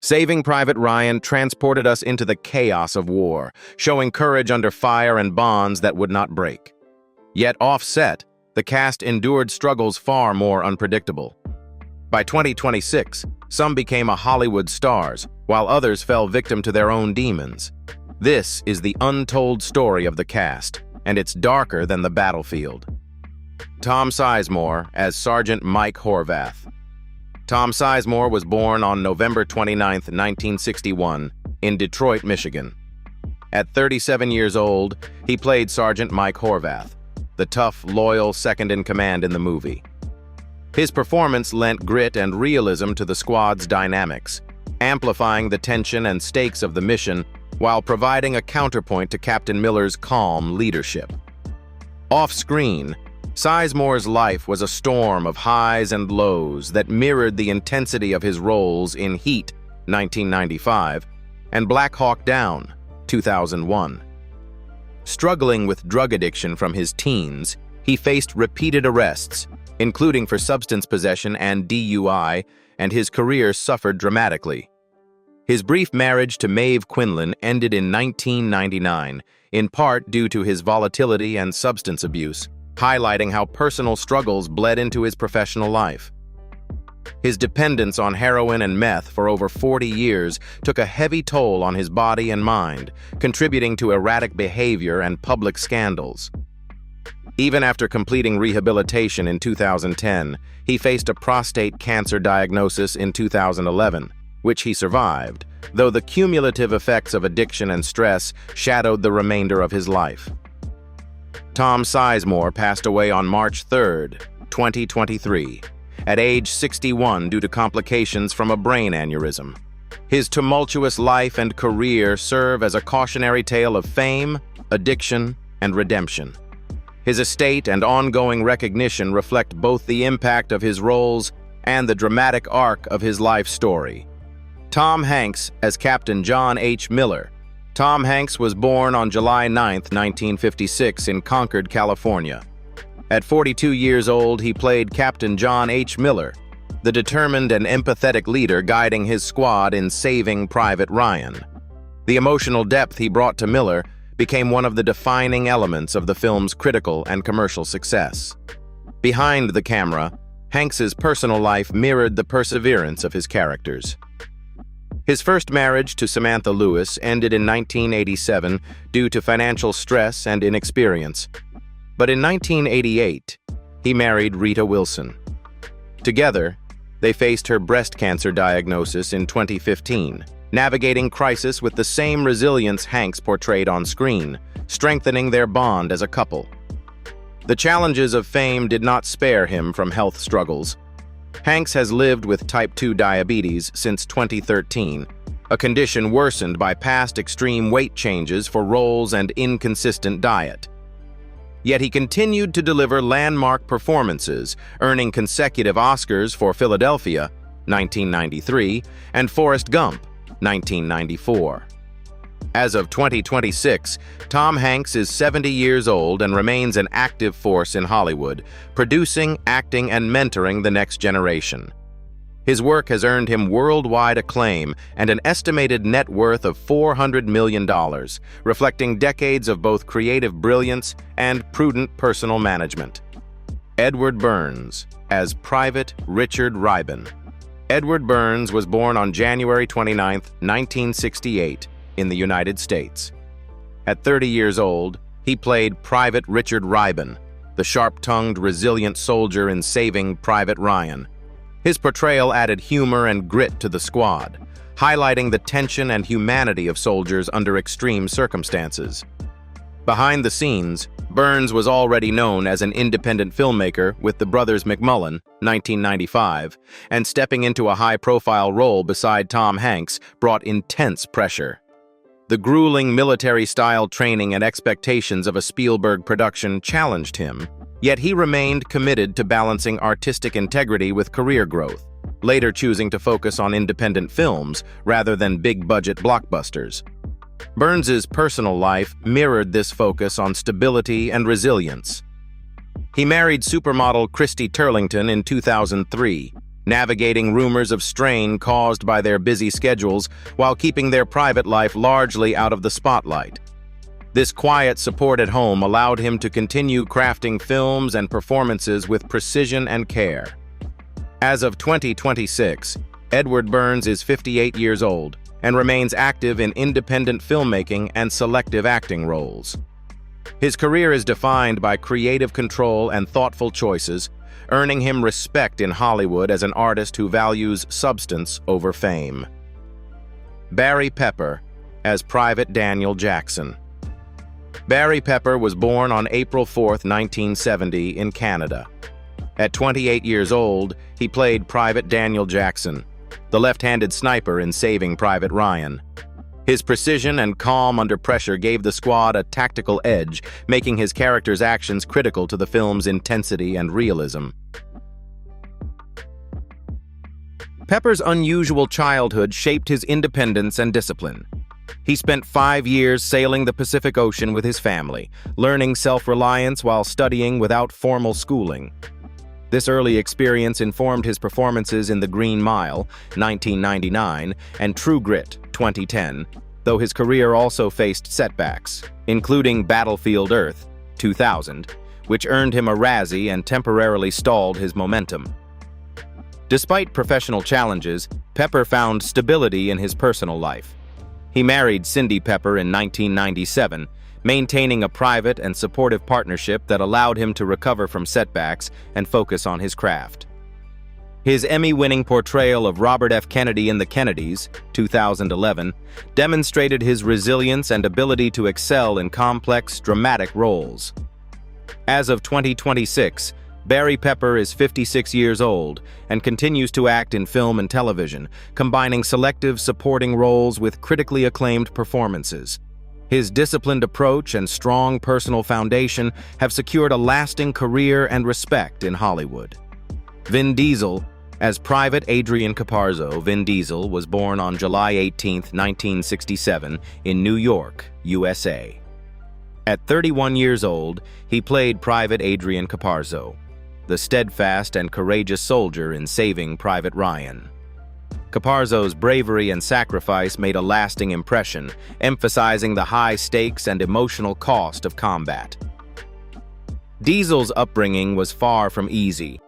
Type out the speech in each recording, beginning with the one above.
Saving Private Ryan transported us into the chaos of war, showing courage under fire and bonds that would not break. Yet off-set, the cast endured struggles far more unpredictable. By 2026, some became Hollywood stars, while others fell victim to their own demons. This is the untold story of the cast, and it's darker than the battlefield. Tom Sizemore as Sergeant Mike Horvath. Tom Sizemore was born on November 29, 1961, in Detroit, Michigan. At 37 years old, he played Sergeant Mike Horvath, the tough, loyal second-in-command in the movie. His performance lent grit and realism to the squad's dynamics, amplifying the tension and stakes of the mission while providing a counterpoint to Captain Miller's calm leadership. Off-screen, Sizemore's life was a storm of highs and lows that mirrored the intensity of his roles in Heat, 1995, and Black Hawk Down, 2001. Struggling with drug addiction from his teens, he faced repeated arrests, including for substance possession and DUI, and his career suffered dramatically. His brief marriage to Maeve Quinlan ended in 1999, in part due to his volatility and substance abuse, highlighting how personal struggles bled into his professional life. His dependence on heroin and meth for over 40 years took a heavy toll on his body and mind, contributing to erratic behavior and public scandals. Even after completing rehabilitation in 2010, he faced a prostate cancer diagnosis in 2011, which he survived, though the cumulative effects of addiction and stress shadowed the remainder of his life. Tom Sizemore passed away on March 3, 2023, at age 61 due to complications from a brain aneurysm. His tumultuous life and career serve as a cautionary tale of fame, addiction, and redemption. His estate and ongoing recognition reflect both the impact of his roles and the dramatic arc of his life story. Tom Hanks as Captain John H. Miller. Tom Hanks was born on July 9, 1956 in Concord, California. At 42 years old, he played Captain John H. Miller, the determined and empathetic leader guiding his squad in Saving Private Ryan. The emotional depth he brought to Miller became one of the defining elements of the film's critical and commercial success. Behind the camera, Hanks's personal life mirrored the perseverance of his characters. His first marriage to Samantha Lewis ended in 1987 due to financial stress and inexperience. But in 1988, he married Rita Wilson. Together, they faced her breast cancer diagnosis in 2015, navigating crisis with the same resilience Hanks portrayed on screen, strengthening their bond as a couple. The challenges of fame did not spare him from health struggles. Hanks has lived with type 2 diabetes since 2013, a condition worsened by past extreme weight changes for roles and inconsistent diet. Yet he continued to deliver landmark performances, earning consecutive Oscars for Philadelphia, 1993, and Forrest Gump, 1994. As of 2026, Tom Hanks is 70 years old and remains an active force in Hollywood, producing, acting, and mentoring the next generation. His work has earned him worldwide acclaim and an estimated net worth of $400 million, reflecting decades of both creative brilliance and prudent personal management. Edward Burns as Private Richard Ribon. Edward Burns was born on January 29, 1968, in the United States. At 30 years old, he played Private Richard Ribon, the sharp-tongued, resilient soldier in Saving Private Ryan. His portrayal added humor and grit to the squad, highlighting the tension and humanity of soldiers under extreme circumstances. Behind the scenes, Burns was already known as an independent filmmaker with the Brothers McMullen, 1995, and stepping into a high-profile role beside Tom Hanks brought intense pressure. The grueling military-style training and expectations of a Spielberg production challenged him, yet he remained committed to balancing artistic integrity with career growth, later choosing to focus on independent films rather than big-budget blockbusters. Burns's personal life mirrored this focus on stability and resilience. He married supermodel Christy Turlington in 2003, navigating rumors of strain caused by their busy schedules while keeping their private life largely out of the spotlight. This quiet support at home allowed him to continue crafting films and performances with precision and care. As of 2026, Edward Burns is 58 years old and remains active in independent filmmaking and selective acting roles. His career is defined by creative control and thoughtful choices, earning him respect in Hollywood as an artist who values substance over fame. Barry Pepper as Private Daniel Jackson. Barry Pepper was born on April 4, 1970, in Canada. At 28 years old, he played Private Daniel Jackson, the left-handed sniper in Saving Private Ryan. His precision and calm under pressure gave the squad a tactical edge, making his character's actions critical to the film's intensity and realism. Pepper's unusual childhood shaped his independence and discipline. He spent 5 years sailing the Pacific Ocean with his family, learning self-reliance while studying without formal schooling. This early experience informed his performances in The Green Mile, 1999, and True Grit, 2010, though his career also faced setbacks, including Battlefield Earth, 2000, which earned him a Razzie and temporarily stalled his momentum. Despite professional challenges, Pepper found stability in his personal life. He married Cindy Pepper in 1997, maintaining a private and supportive partnership that allowed him to recover from setbacks and focus on his craft. His Emmy-winning portrayal of Robert F. Kennedy in The Kennedys, 2011, demonstrated his resilience and ability to excel in complex, dramatic roles. As of 2026, Barry Pepper is 56 years old and continues to act in film and television, combining selective supporting roles with critically acclaimed performances. His disciplined approach and strong personal foundation have secured a lasting career and respect in Hollywood. Vin Diesel. As Private Adrian Caparzo, Vin Diesel was born on July 18, 1967, in New York, USA. At 31 years old, he played Private Adrian Caparzo, the steadfast and courageous soldier in Saving Private Ryan. Caparzo's bravery and sacrifice made a lasting impression, emphasizing the high stakes and emotional cost of combat. Diesel's upbringing was far from easy.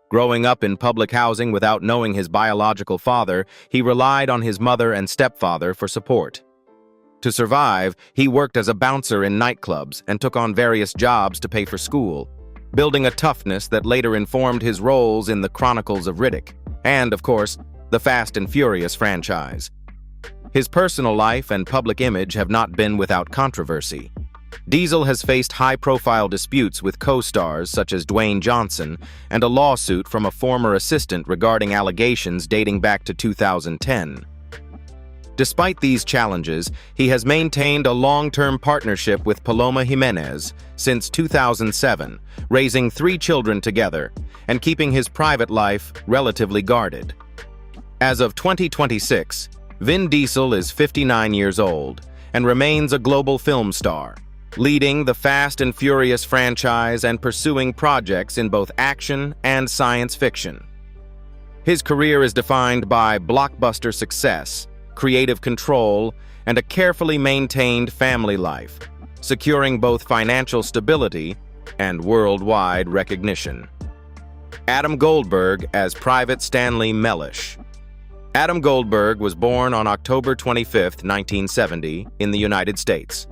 Growing up in public housing without knowing his biological father, he relied on his mother and stepfather for support. To survive, he worked as a bouncer in nightclubs and took on various jobs to pay for school, building a toughness that later informed his roles in The Chronicles of Riddick and, of course, the Fast and Furious franchise. His personal life and public image have not been without controversy. Diesel has faced high-profile disputes with co-stars such as Dwayne Johnson and a lawsuit from a former assistant regarding allegations dating back to 2010. Despite these challenges, he has maintained a long-term partnership with Paloma Jimenez since 2007, raising 3 children together and keeping his private life relatively guarded. As of 2026, Vin Diesel is 59 years old and remains a global film star, leading the Fast and Furious franchise and pursuing projects in both action and science fiction. His career is defined by blockbuster success, creative control, and a carefully maintained family life, securing both financial stability and worldwide recognition. Adam Goldberg as Private Stanley Mellish. Adam Goldberg was born on October 25, 1970, in the United States.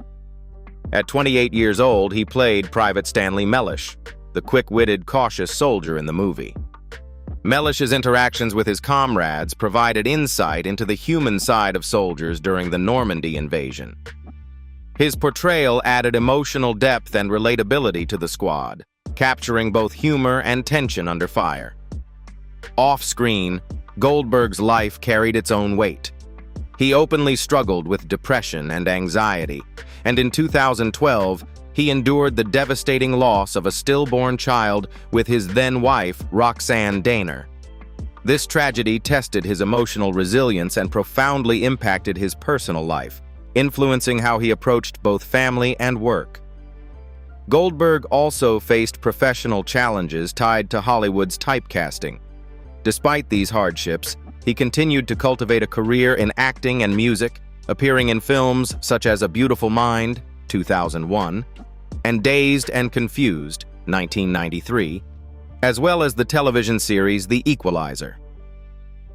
At 28 years old, he played Private Stanley Mellish, the quick-witted, cautious soldier in the movie. Mellish's interactions with his comrades provided insight into the human side of soldiers during the Normandy invasion. His portrayal added emotional depth and relatability to the squad, capturing both humor and tension under fire. Off-screen, Goldberg's life carried its own weight. He openly struggled with depression and anxiety, and in 2012, he endured the devastating loss of a stillborn child with his then-wife, Roxanne Daner. This tragedy tested his emotional resilience and profoundly impacted his personal life, influencing how he approached both family and work. Goldberg also faced professional challenges tied to Hollywood's typecasting. Despite these hardships, he continued to cultivate a career in acting and music, appearing in films such as A Beautiful Mind, 2001, and Dazed and Confused, 1993, as well as the television series The Equalizer.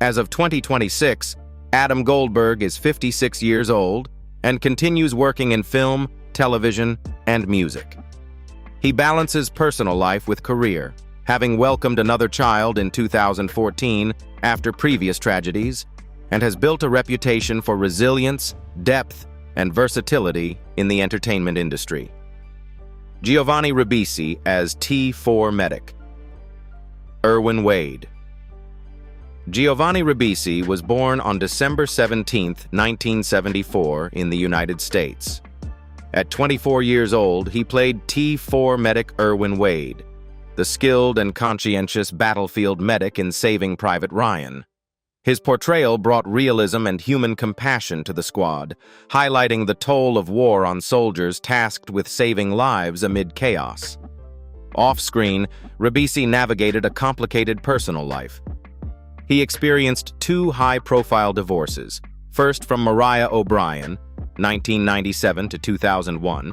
As of 2026, Adam Goldberg is 56 years old and continues working in film, television, and music. He balances personal life with career, having welcomed another child in 2014 after previous tragedies, and has built a reputation for resilience, depth, and versatility in the entertainment industry. Giovanni Ribisi as T4 Medic. Irwin Wade. Giovanni Ribisi was born on December 17, 1974, in the United States. At 24 years old, he played T4 Medic Irwin Wade, the skilled and conscientious battlefield medic in Saving Private Ryan. His portrayal brought realism and human compassion to the squad, highlighting the toll of war on soldiers tasked with saving lives amid chaos. Off-screen, Ribisi navigated a complicated personal life. He experienced 2 high-profile divorces, first from Mariah O'Brien, 1997 to 2001,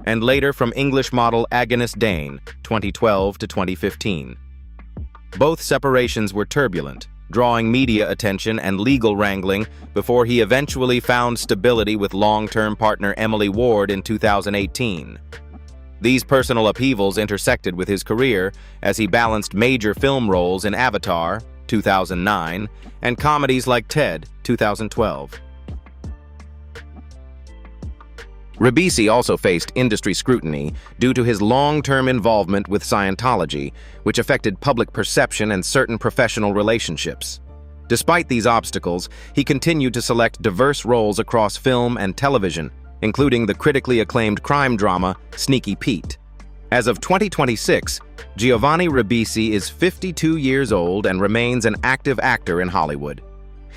and later from English model Agnes Dane, 2012 to 2015. Both separations were turbulent, drawing media attention and legal wrangling before he eventually found stability with long-term partner Emily Ward in 2018. These personal upheavals intersected with his career as he balanced major film roles in Avatar, 2009, and comedies like Ted, 2012. Ribisi also faced industry scrutiny due to his long-term involvement with Scientology, which affected public perception and certain professional relationships. Despite these obstacles, he continued to select diverse roles across film and television, including the critically acclaimed crime drama Sneaky Pete. As of 2026, Giovanni Ribisi is 52 years old and remains an active actor in Hollywood.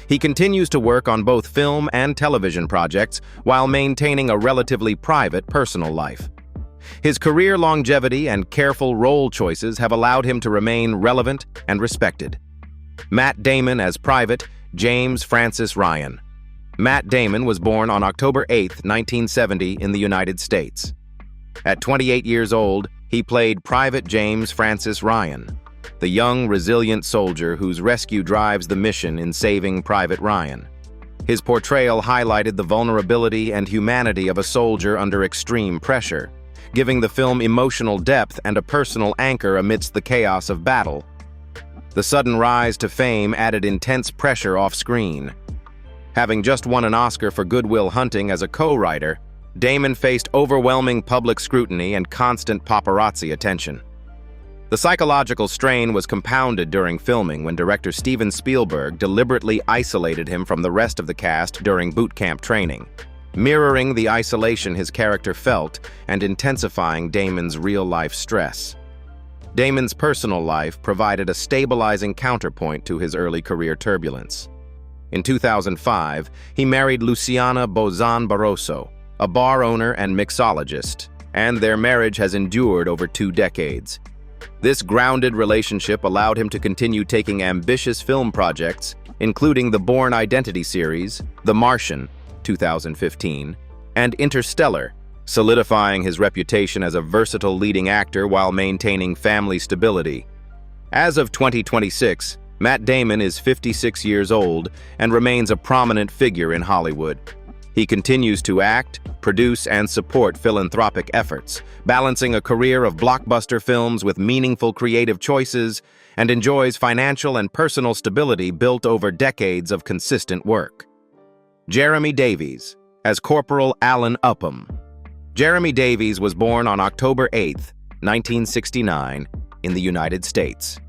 He continues to work on both film and television projects while maintaining a relatively private personal life. His career longevity and careful role choices have allowed him to remain relevant and respected. Matt Damon as Private James Francis Ryan. Matt Damon was born on October 8, 1970, in the United States. At 28 years old, he played Private James Francis Ryan, the young, resilient soldier whose rescue drives the mission in Saving Private Ryan. His portrayal highlighted the vulnerability and humanity of a soldier under extreme pressure, giving the film emotional depth and a personal anchor amidst the chaos of battle. The sudden rise to fame added intense pressure off-screen. Having just won an Oscar for Good Will Hunting as a co-writer, Damon faced overwhelming public scrutiny and constant paparazzi attention. The psychological strain was compounded during filming when director Steven Spielberg deliberately isolated him from the rest of the cast during boot camp training, mirroring the isolation his character felt and intensifying Damon's real-life stress. Damon's personal life provided a stabilizing counterpoint to his early career turbulence. In 2005, he married Luciana Bozan Barroso, a bar owner and mixologist, and their marriage has endured over 2 decades. This grounded relationship allowed him to continue taking ambitious film projects, including the Bourne Identity series, The Martian, 2015, and Interstellar, solidifying his reputation as a versatile leading actor while maintaining family stability. As of 2026, Matt Damon is 56 years old and remains a prominent figure in Hollywood. He continues to act, produce, and support philanthropic efforts, balancing a career of blockbuster films with meaningful creative choices, and enjoys financial and personal stability built over decades of consistent work. Jeremy Davies as Corporal Alan Upham. Jeremy Davies was born on October 8, 1969, in the United States.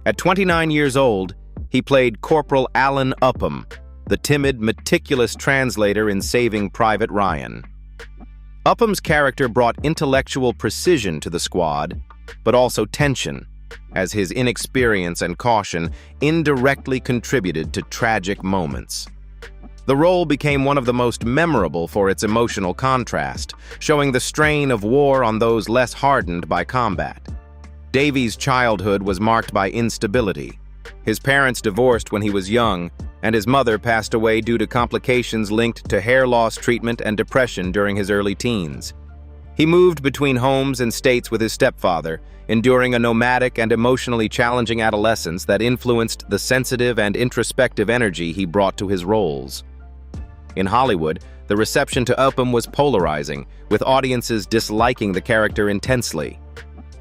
At 29 years old, he played Corporal Alan Upham, the timid, meticulous translator in Saving Private Ryan. Upham's character brought intellectual precision to the squad, but also tension, as his inexperience and caution indirectly contributed to tragic moments. The role became one of the most memorable for its emotional contrast, showing the strain of war on those less hardened by combat. Davies' childhood was marked by instability, His parents divorced when he was young, and his mother passed away due to complications linked to hair loss treatment and depression during his early teens. He moved between homes and states with his stepfather, enduring a nomadic and emotionally challenging adolescence that influenced the sensitive and introspective energy he brought to his roles. In Hollywood, the reception to Upham was polarizing, with audiences disliking the character intensely.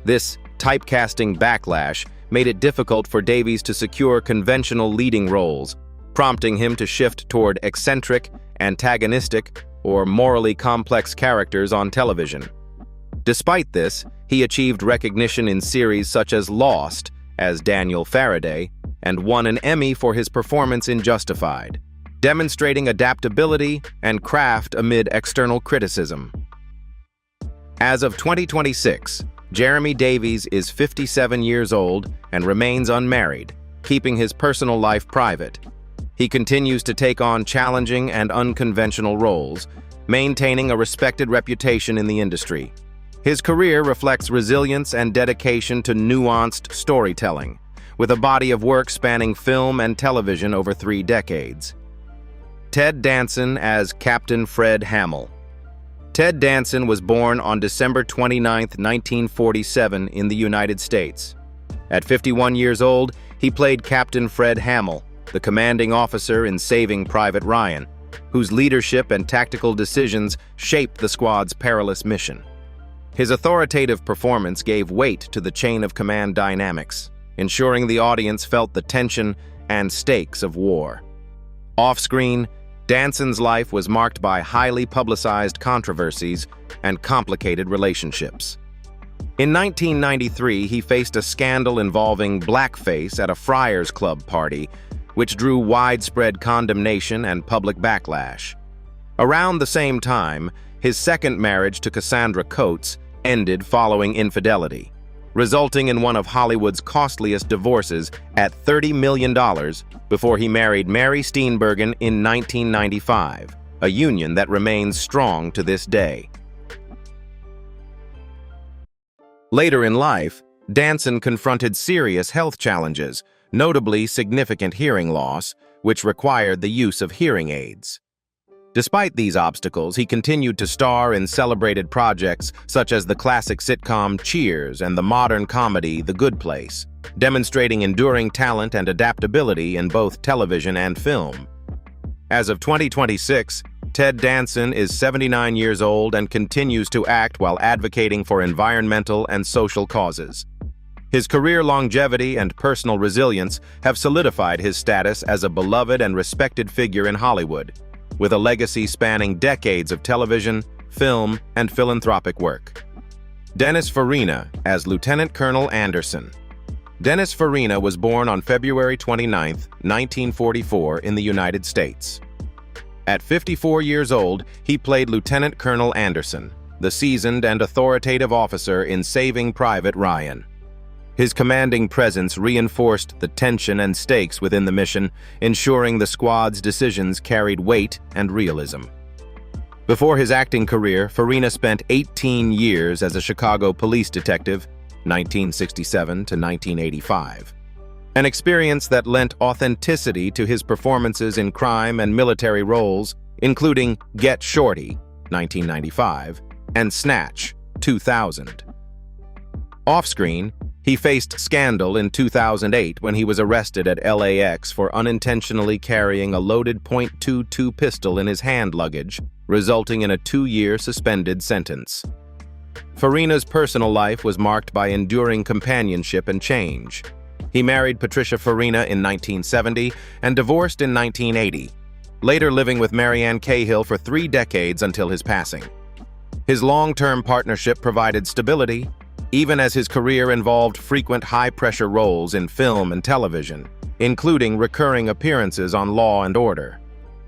This typecasting backlash made it difficult for Davies to secure conventional leading roles, prompting him to shift toward eccentric, antagonistic, or morally complex characters on television. Despite this, he achieved recognition in series such as Lost as Daniel Faraday and won an Emmy for his performance in Justified, demonstrating adaptability and craft amid external criticism. As of 2026, Jeremy Davies is 57 years old and remains unmarried, keeping his personal life private. He continues to take on challenging and unconventional roles, maintaining a respected reputation in the industry. His career reflects resilience and dedication to nuanced storytelling, with a body of work spanning film and television over 3 decades. Ted Danson as Captain Fred Hamill. Ted Danson was born on December 29, 1947 in the United States. At 51 years old, he played Captain Fred Hamill, the commanding officer in Saving Private Ryan, whose leadership and tactical decisions shaped the squad's perilous mission. His authoritative performance gave weight to the chain of command dynamics, ensuring the audience felt the tension and stakes of war. Off-screen, Danson's life was marked by highly publicized controversies and complicated relationships. In 1993, he faced a scandal involving blackface at a Friars Club party, which drew widespread condemnation and public backlash. Around the same time, his second marriage to Cassandra Coates ended following infidelity, resulting in one of Hollywood's costliest divorces at $30 million before he married Mary Steenburgen in 1995, a union that remains strong to this day. Later in life, Danson confronted serious health challenges, notably significant hearing loss, which required the use of hearing aids. Despite these obstacles, he continued to star in celebrated projects such as the classic sitcom Cheers and the modern comedy The Good Place, demonstrating enduring talent and adaptability in both television and film. As of 2026, Ted Danson is 79 years old and continues to act while advocating for environmental and social causes. His career longevity and personal resilience have solidified his status as a beloved and respected figure in Hollywood, with a legacy spanning decades of television, film, and philanthropic work. Dennis Farina as Lieutenant Colonel Anderson. Dennis Farina was born on February 29, 1944 in the United States. At 54 years old, he played Lieutenant Colonel Anderson, the seasoned and authoritative officer in Saving Private Ryan. His commanding presence reinforced the tension and stakes within the mission, ensuring the squad's decisions carried weight and realism. Before his acting career, Farina spent 18 years as a Chicago police detective, 1967 to 1985. An experience that lent authenticity to his performances in crime and military roles, including Get Shorty, 1995, and Snatch, 2000. Off-screen, he faced scandal in 2008 when he was arrested at LAX for unintentionally carrying a loaded .22 pistol in his hand luggage, resulting in a 2-year suspended sentence. Farina's personal life was marked by enduring companionship and change. He married Patricia Farina in 1970 and divorced in 1980, later living with Marianne Cahill for 3 decades until his passing. His long-term partnership provided stability, even as his career involved frequent high-pressure roles in film and television, including recurring appearances on Law and Order.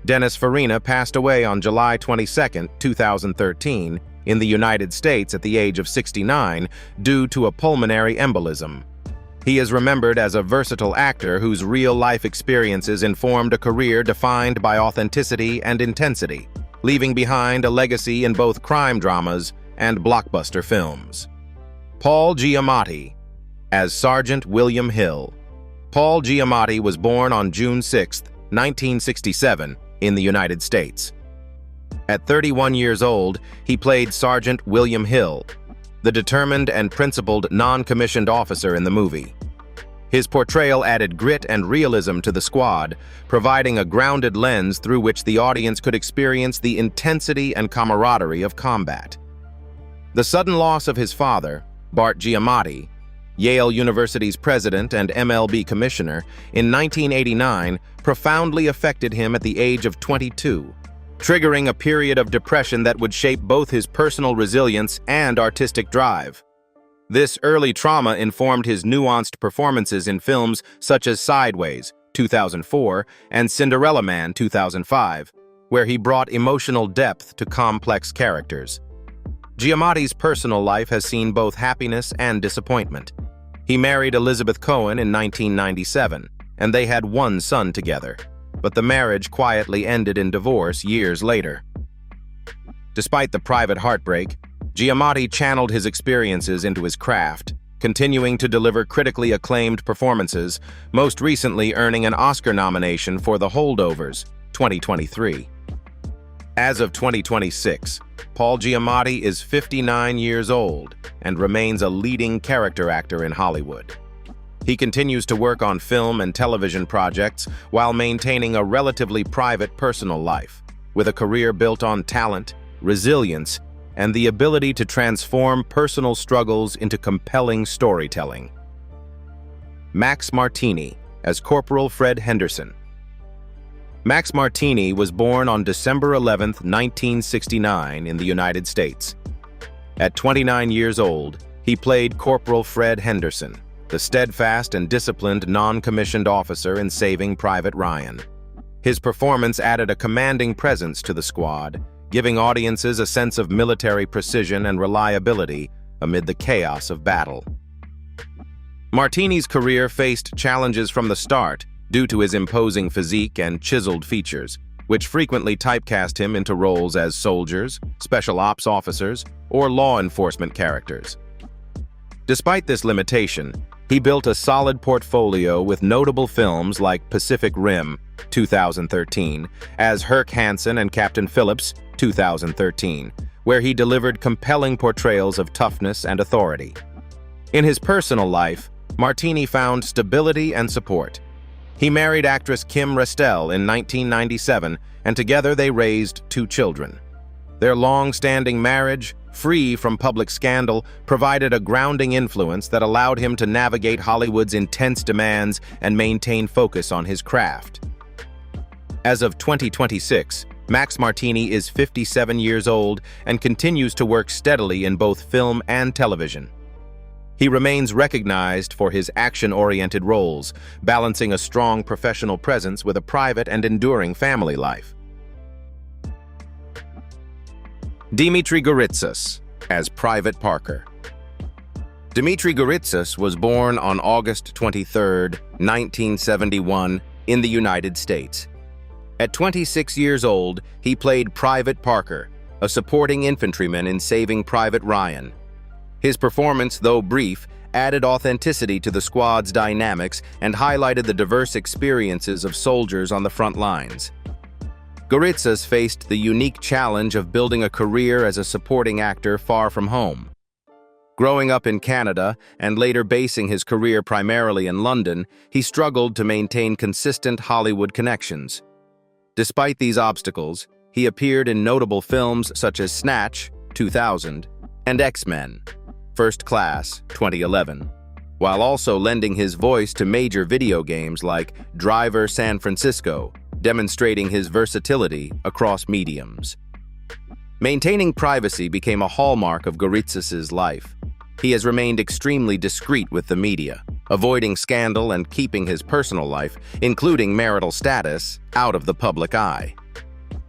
Dennis Farina passed away on July 22, 2013, in the United States at the age of 69 due to a pulmonary embolism. He is remembered as a versatile actor whose real-life experiences informed a career defined by authenticity and intensity, leaving behind a legacy in both crime dramas and blockbuster films. Paul Giamatti as Sergeant William Hill. Paul Giamatti was born on June 6, 1967, in the United States. At 31 years old, he played Sergeant William Hill, the determined and principled non-commissioned officer in the movie. His portrayal added grit and realism to the squad, providing a grounded lens through which the audience could experience the intensity and camaraderie of combat. The sudden loss of his father, Bart Giamatti, Yale University's president and MLB commissioner, in 1989 profoundly affected him at the age of 22, triggering a period of depression that would shape both his personal resilience and artistic drive. This early trauma informed his nuanced performances in films such as Sideways, 2004, and Cinderella Man, 2005, where he brought emotional depth to complex characters. Giamatti's personal life has seen both happiness and disappointment. He married Elizabeth Cohen in 1997, and they had one son together, but the marriage quietly ended in divorce years later. Despite the private heartbreak, Giamatti channeled his experiences into his craft, continuing to deliver critically acclaimed performances, most recently earning an Oscar nomination for The Holdovers, 2023. As of 2026, Paul Giamatti is 59 years old and remains a leading character actor in Hollywood. He continues to work on film and television projects while maintaining a relatively private personal life, with a career built on talent, resilience, and the ability to transform personal struggles into compelling storytelling. Max Martini as Corporal Fred Henderson. Max Martini was born on December 11, 1969, in the United States. At 29 years old, he played Corporal Fred Henderson, the steadfast and disciplined non-commissioned officer in Saving Private Ryan. His performance added a commanding presence to the squad, giving audiences a sense of military precision and reliability amid the chaos of battle. Martini's career faced challenges from the start due to his imposing physique and chiseled features, which frequently typecast him into roles as soldiers, special ops officers, or law enforcement characters. Despite this limitation, he built a solid portfolio with notable films like Pacific Rim, 2013, as Herc Hansen and Captain Phillips, 2013, where he delivered compelling portrayals of toughness and authority. In his personal life, Martini found stability and support. He married actress Kim Restel in 1997, and together they raised 2 children. Their long-standing marriage, free from public scandal, provided a grounding influence that allowed him to navigate Hollywood's intense demands and maintain focus on his craft. As of 2026, Max Martini is 57 years old and continues to work steadily in both film and television. He remains recognized for his action-oriented roles, balancing a strong professional presence with a private and enduring family life. Dimitri Gouritsis as Private Parker. Dimitri Gouritsis was born on August 23, 1971, in the United States. At 26 years old, he played Private Parker, a supporting infantryman in Saving Private Ryan. His performance, though brief, added authenticity to the squad's dynamics and highlighted the diverse experiences of soldiers on the front lines. Gouritsis faced the unique challenge of building a career as a supporting actor far from home. Growing up in Canada and later basing his career primarily in London, he struggled to maintain consistent Hollywood connections. Despite these obstacles, he appeared in notable films such as Snatch, 2000, and X-Men, First Class, 2011, while also lending his voice to major video games like Driver San Francisco, demonstrating his versatility across mediums. Maintaining privacy became a hallmark of Gouritsis' life. He has remained extremely discreet with the media, avoiding scandal and keeping his personal life, including marital status, out of the public eye.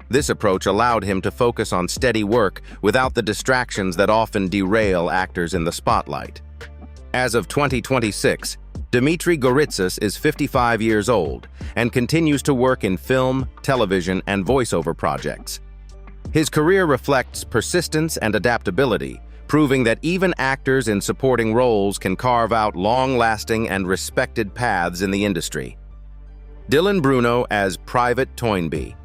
This approach allowed him to focus on steady work without the distractions that often derail actors in the spotlight. As of 2026, Dimitri Gouritsis is 55 years old and continues to work in film, television, and voiceover projects. His career reflects persistence and adaptability, proving that even actors in supporting roles can carve out long-lasting and respected paths in the industry. Dylan Bruno as Private Toynbee.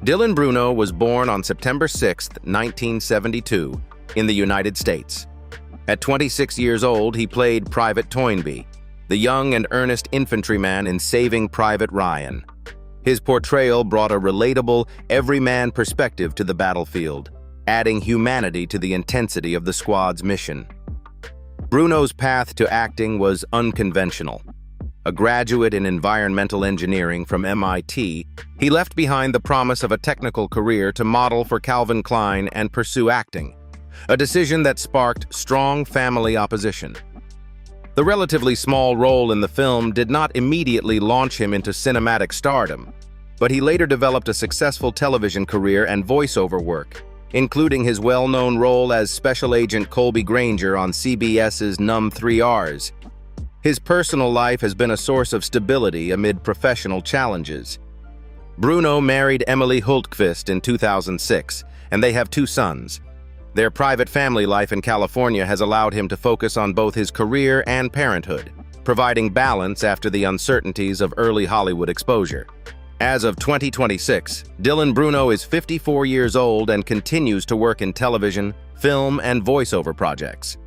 Dylan Bruno was born on September 6, 1972, in the United States. At 26 years old, he played Private Toynbee, the young and earnest infantryman in Saving Private Ryan. His portrayal brought a relatable, everyman perspective to the battlefield, adding humanity to the intensity of the squad's mission. Bruno's path to acting was unconventional. A graduate in environmental engineering from MIT, he left behind the promise of a technical career to model for Calvin Klein and pursue acting, a decision that sparked strong family opposition. The relatively small role in the film did not immediately launch him into cinematic stardom, but he later developed a successful television career and voiceover work, including his well-known role as Special Agent Colby Granger on CBS's Numb 3Rs. His personal life has been a source of stability amid professional challenges. Bruno married Emily Hultqvist in 2006, and they have 2 sons. Their private family life in California has allowed him to focus on both his career and parenthood, providing balance after the uncertainties of early Hollywood exposure. As of 2026, Dylan Bruno is 54 years old and continues to work in television, film, and voiceover projects.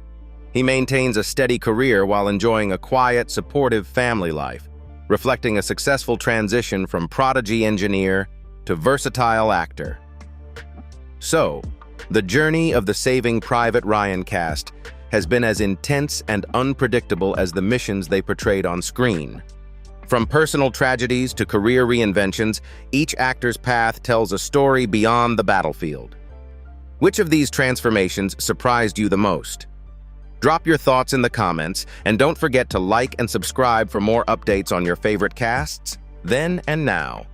He maintains a steady career while enjoying a quiet, supportive family life, reflecting a successful transition from prodigy engineer to versatile actor. So, the journey of the Saving Private Ryan cast has been as intense and unpredictable as the missions they portrayed on screen. From personal tragedies to career reinventions, each actor's path tells a story beyond the battlefield. Which of these transformations surprised you the most? Drop your thoughts in the comments, and don't forget to like and subscribe for more updates on your favorite casts, then and now.